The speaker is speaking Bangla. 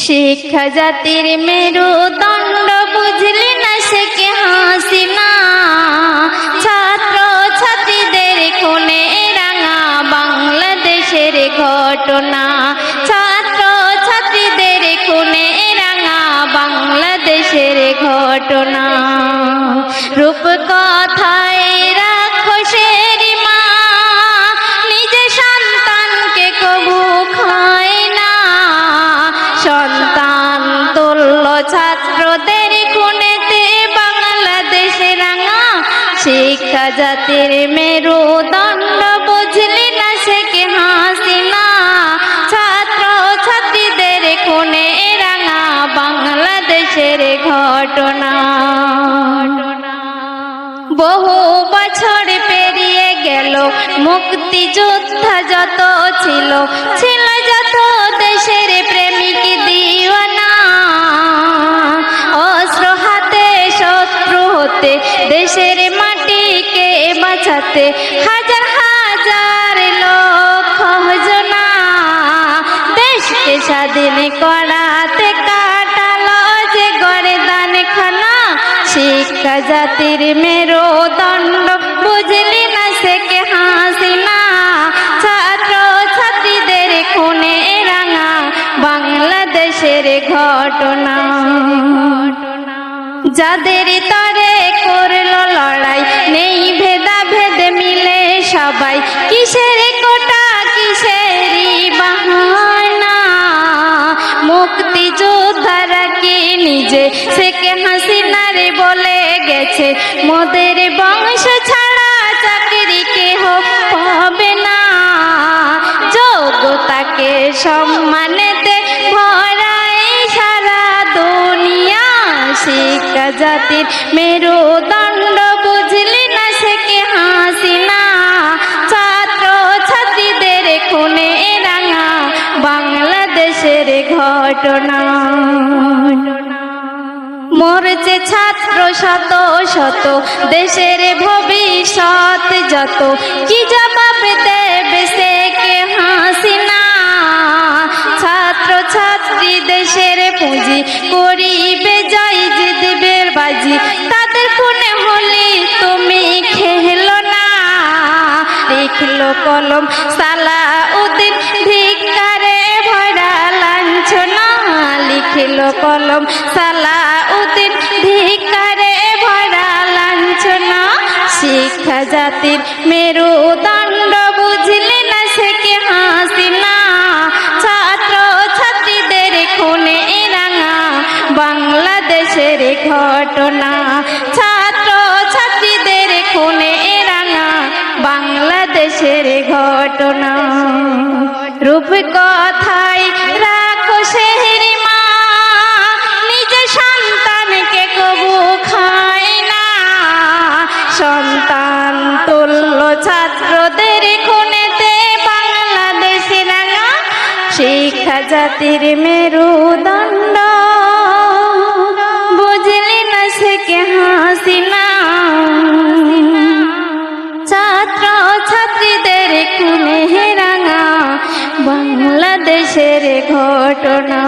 শিক্ষা জাতির মেরুদণ্ড বুঝলি না শেখ হাসিনা, ছাত্র ছাত্রীদের খুনে রাঙা বাংলাদেশের ঘটনা, ছাত্র ছাত্রীদের খুনে রাঙা বাংলাদেশের ঘটনা। রূপকথায় রাক্ষসের মা নিজে সন্তানকে কবু খায় না, সন্তান তুল্য ছাত্রদের খুনেতে বাংলাদেশে রাঙা শিক্ষা জাতির মেরুদণ্ড বুঝলি না শেখ হাসিনা, ছাত্র ছাত্রীদের খুনে রাঙা বাংলাদেশের ঘটনা। বহু বছর পেরিয়ে গেল, মুক্তিযোদ্ধা যত ছিল, ছিল যত দেশের প্রেমিক দিওয়ানা, অস্ত্র হাতে শত্রু হতে দেশের মাটিকে বাঁচাতে হাজার হাজার লক্ষ জনা দেশকে স্বাধীন করাতে কাটালো যে গর্দান খানা। শিক্ষা জাতির মেরুদণ্ড বুঝলি না শেখ হাসিনা, ছাত্র ছাত্রীদের খুনে রাঙা বাংলাদেশের ঘটনা। যাদের তরে করলো লড়াই, নেই ভেদাভেদ মিলে সবাই, কিসের কোটা কিসেরই বাহানা, মুক্তিযোদ্ধারা কি নিজে শেখ হাসিনার বলে গেছে, মোদের বংশ ছাড়া চাকরি কেহ পাবে না, যোগ্যতাকে সম্মানেতে ভরাই সারা দুনিয়া। শিক্ষা জাতির মেরুদণ্ড বুঝলি না শেখ হাসিনা, ছাত্র ছাত্রীদের খুনে রাঙা বাংলাদেশের ঘটনা। মরছে ছাত্র শত শত, দেশের ভবিষ্যৎ যত, কি জবাব দেবে শেখ হাসিনা, ছাত্র ছাত্রী দেশের পুঁজি করিবে জয় জিতবের বাজি, তাদের খুনে হলি তুমি খেলো না, লিখলো কলম সালাউদ্দিন ধিক্কারে ভরা লাঞ্ছনা, লিখলো কলম সালাউদ্দিন ধিক্কারে ভরা লাঞ্ছনা। শিক্ষা জাতির মেরুদণ্ড বুঝলি না শেখ হাসিনা, ছাত্র ছাত্রীদের খুনে রাঙা বাংলাদেশের ঘটনা, ছাত্র ছাত্রীদের খুনে রাঙা বাংলাদেশের ঘটনা। রূপকথায় রাক্ষসের মা নিজে সন্তানকে কবু খায় না, সন্তান তুল্য ছাত্রদের খুনেতে বাংলাদেশে রাঙা শিক্ষা জাতির মেরুদণ্ড বুঝলি না শেখ হাসিনা, ছাত্র ছাত্রীদের খুনে রাঙা বাংলাদেশের ঘটনা।